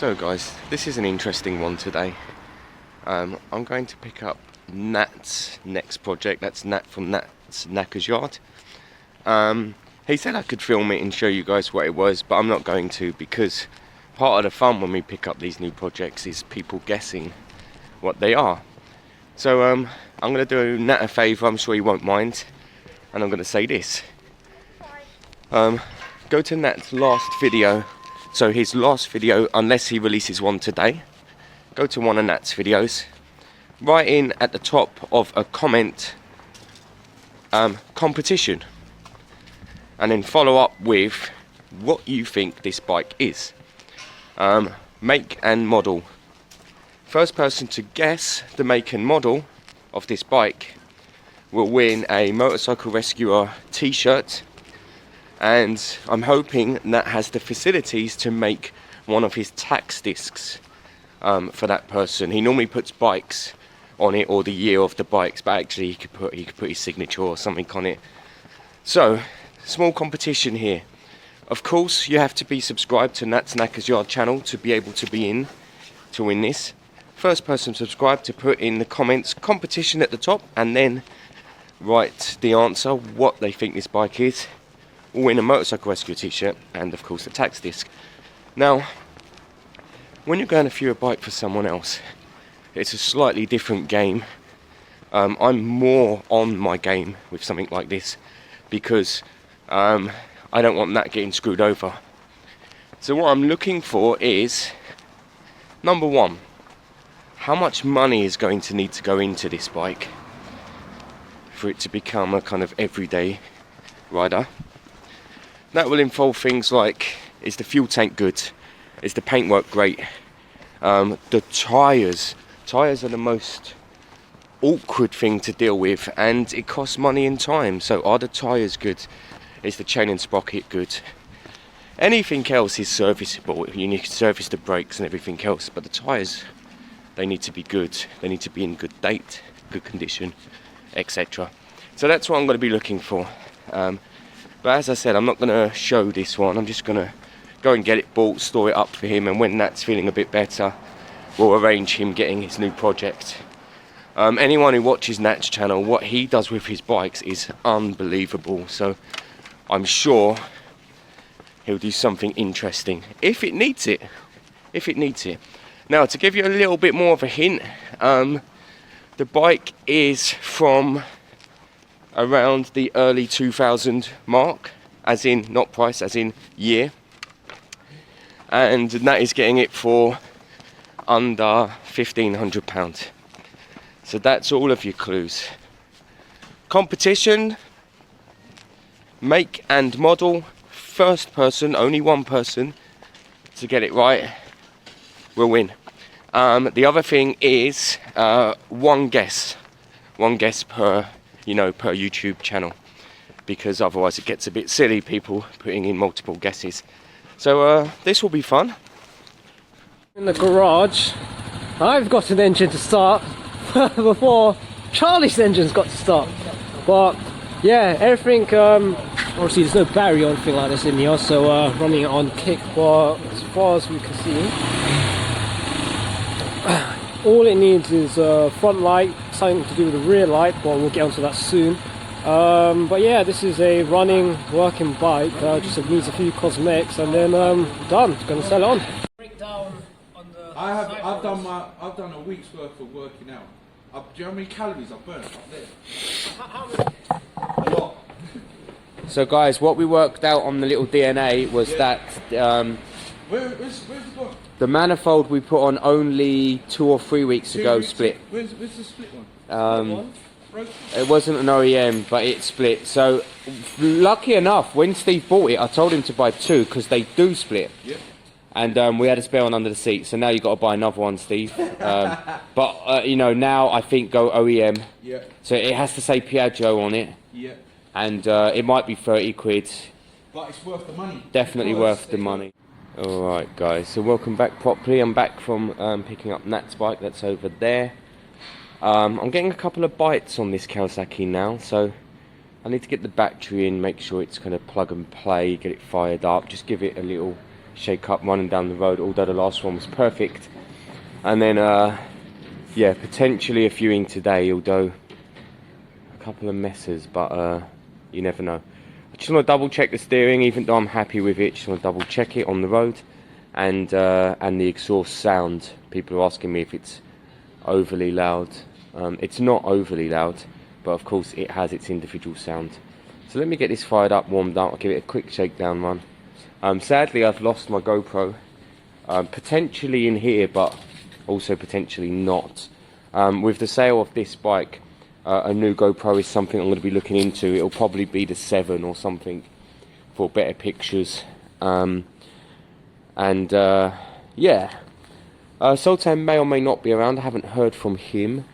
So guys, this is an interesting one today. I'm going to pick up Nat's next project. That's Nat from Nat's Knacker's Yard. He said I could film it and show you guys what it was, but I'm not going to, because part of the fun when we pick up these new projects is people guessing what they are. So I'm going to do Nat a favour, I'm sure he won't mind, and I'm going to say this. Go to Nat's last video. So his last video, unless he releases one today, go to one of Nat's videos, write in at the top of a comment, competition, and then follow up with what you think this bike is. Make and model. First person to guess the make and model of this bike will win a Motorcycle Rescuer t-shirt. And I'm hoping Nat has the facilities to make one of his tax discs for that person. He normally puts bikes on it, or the year of the bikes, but actually he could put his signature or something on it. So, small competition here. Of course, you have to be subscribed to Nat's Knacker's Yard channel to be able to be in to win this. First person subscribed to put in the comments competition at the top, and then write the answer, what they think this bike is. Will win a Motorcycle Rescue t-shirt and of course a tax disc. Now, when you're going to view a bike for someone else, it's a slightly different game. I'm more on my game with something like this because I don't want that getting screwed over. So what I'm looking for is, number one, how much money is going to need to go into this bike for it to become a kind of everyday rider. That will involve things like, is the fuel tank good? Is the paintwork great? The tyres are the most awkward thing to deal with, and it costs money and time. So are the tyres good? Is the chain and sprocket good? Anything else is serviceable. You need to service the brakes and everything else, but the tyres, they need to be good. They need to be in good date, good condition, etc. So that's what I'm going to be looking for. But as I said, I'm not going to show this one. I'm just going to go and get it bought, store it up for him, and when Nat's feeling a bit better, we'll arrange him getting his new project. Anyone who watches Nat's channel, what he does with his bikes is unbelievable. So I'm sure he'll do something interesting if it needs it. If it needs it. Now, to give you a little bit more of a hint, the bike is from around the early 2000 mark, as in not price, as in year, and that is getting it for under £1,500. So that's all of your clues. Competition, make and model, first person, only one person to get it right will win. The other thing is one guess per per YouTube channel, because otherwise it gets a bit silly, people putting in multiple guesses. So this will be fun. In the garage, I've got an engine to start before Charlie's engine's got to start. But yeah, everything, obviously there's no battery or anything like this in here, so running it on kick, but as far as we can see, all it needs is a front light, something to do with the rear light, but we'll get onto that soon. But yeah, this is a running, working bike, just needs a few cosmetics and then done, gonna sell it on. Breakdown on the I've done a week's worth of working out. Do you know how many calories I've burnt up there? How many? A lot. So guys, what we worked out on the little DNA was that Where's it gone? the manifold we put on only 2 or 3 weeks ago split. Where's the split one? It wasn't an OEM, but it split. So lucky enough, when Steve bought it, I told him to buy 2 because they do split. Yeah. And we had a spare one under the seat, so now you've got to buy another one, Steve. But now I think go OEM. Yeah. So it has to say Piaggio on it. Yeah. And it might be 30 quid. But it's worth the money. Definitely worth the money. Alright guys, so welcome back properly. I'm back from picking up Nat's bike, that's over there. I'm getting a couple of bites on this Kawasaki now, so I need to get the battery in, make sure it's kind of plug and play, get it fired up, just give it a little shake up running down the road, although the last one was perfect. And then yeah, potentially a viewing today, although a couple of messes, but you never know. I just want to double check the steering, even though I'm happy with it. Just want to double check it on the road, and the exhaust sound. People are asking me if it's overly loud. It's not overly loud, but of course it has its individual sound. So let me get this fired up, warmed up. I'll give it a quick shakedown run. Sadly, I've lost my GoPro, potentially in here, but also potentially not. With the sale of this bike, a new GoPro is something I'm going to be looking into. It'll probably be the 7 or something for better pictures. Yeah, Sultan may or may not be around. I haven't heard from him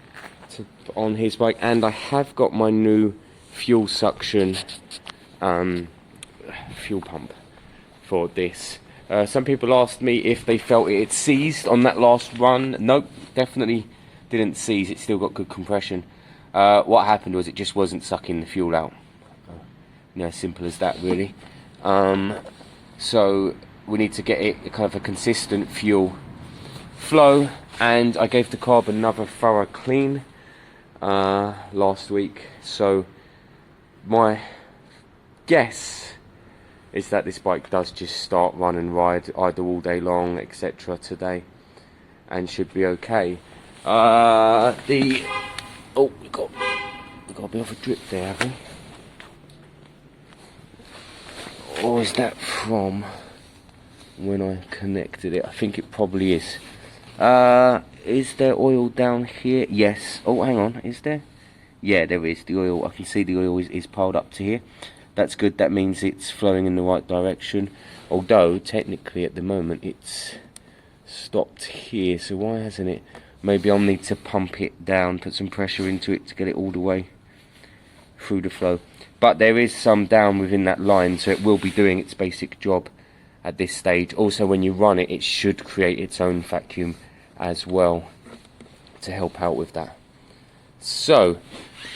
on his bike, and I have got my new fuel suction fuel pump for this. Some people asked me if they felt it had seized on that last run. Nope, definitely didn't seize. It's still got good compression. What happened was it just wasn't sucking the fuel out. You know, simple as that, really. So we need to get it kind of a consistent fuel flow, and I gave the carb another thorough clean last week. So my guess is that this bike does just start, run and ride, idle all day long, etc. today, and should be okay. Oh, we got a bit of a drip there, have we? Or is that from when I connected it? I think it probably is. Is there oil down here? Yes. Oh, hang on, is there? Yeah, there is. The oil, I can see the oil is piled up to here. That's good. That means it's flowing in the right direction. Although, technically, at the moment, it's stopped here. So why hasn't it? Maybe I'll need to pump it down, put some pressure into it to get it all the way through the flow. But there is some down within that line, so it will be doing its basic job at this stage. Also, when you run it, it should create its own vacuum as well to help out with that. So,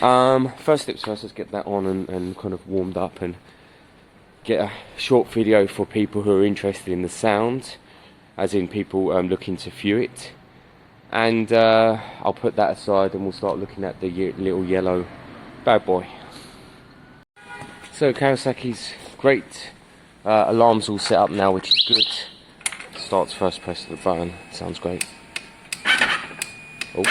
first things first, let's get that on and kind of warmed up and get a short video for people who are interested in the sound, as in people looking to view it. And I'll put that aside and we'll start looking at the little yellow bad boy. So Kawasaki's great. Alarm's all set up now, which is good. Starts first press of the button. Sounds great. Oh.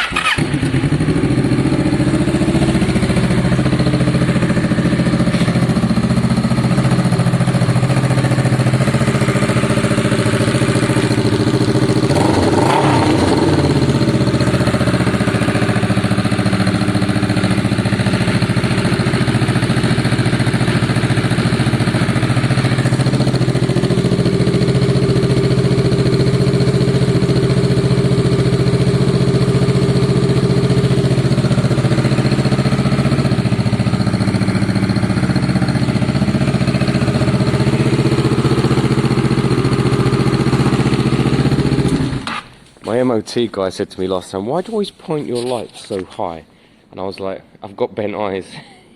My MOT guy said to me last time, why do you always point your lights so high? And I was like, I've got bent eyes.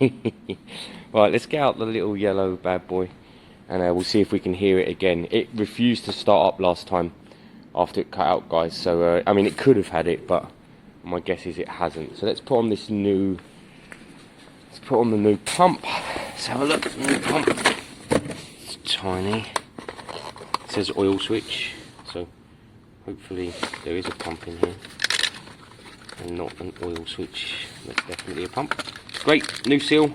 Right, let's get out the little yellow bad boy and we'll see if we can hear it again. It refused to start up last time after it cut out, guys. So, I mean, it could have had it, but my guess is it hasn't. So let's put on this new, let's put on the new pump. Let's have a look at the new pump. It's tiny. It says oil switch, so hopefully there is a pump in here and not an oil switch. That's definitely a pump. Great, new seal.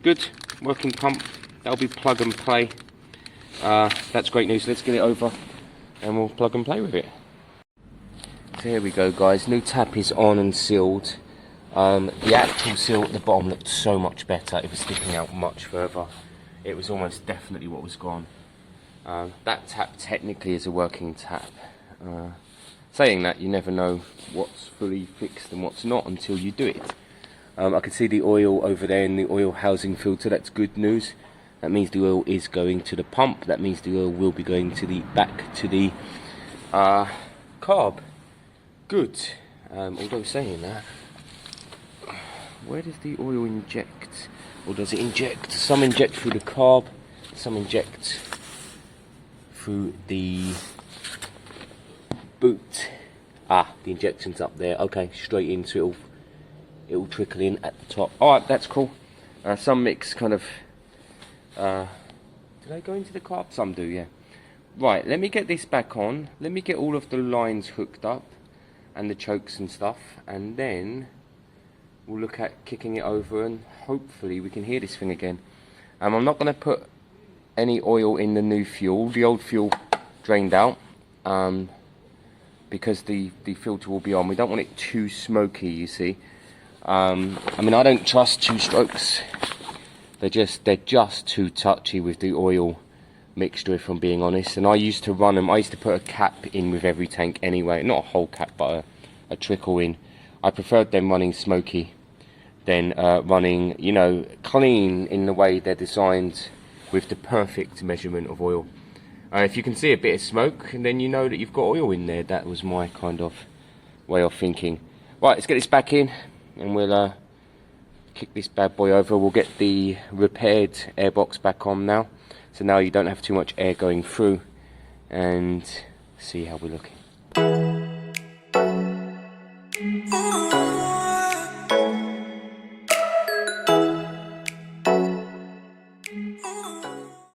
Good, working pump. That'll be plug and play. That's great news. Let's get it over and we'll plug and play with it. So here we go, guys. New tap is on and sealed. The actual seal at the bottom looked so much better. It was sticking out much further. It was almost definitely what was gone. That tap technically is a working tap. Saying that, you never know what's fully fixed and what's not until you do it. I can see the oil over there in the oil housing filter. That's good news. That means the oil is going to the pump. That means the oil will be going to the back to the carb. Good. Although saying that, where does the oil inject? Or does it inject? Some inject through the carb, some inject through the boot. Ah, the injection's up there. Okay, straight in, so it'll trickle in at the top. Alright, that's cool. Some mix kind of do they go into the car? Some do, yeah. Right, let me get this back on. Let me get all of the lines hooked up and the chokes and stuff, and then we'll look at kicking it over and hopefully we can hear this thing again. I'm not going to put any oil in the new fuel. The old fuel drained out because the filter will be on. We don't want it too smoky, you see. I mean, I don't trust two strokes. They're just too touchy with the oil mixture, if I'm being honest. And I used to run them. I used to put a cap in with every tank anyway, not a whole cap, but a trickle in. I preferred them running smoky than running, you know, clean in the way they're designed with the perfect measurement of oil. If you can see a bit of smoke, and then you know that you've got oil in there. That was my kind of way of thinking. Right, let's get this back in, and we'll kick this bad boy over. We'll get the repaired airbox back on now, so now you don't have too much air going through, and see how we're looking.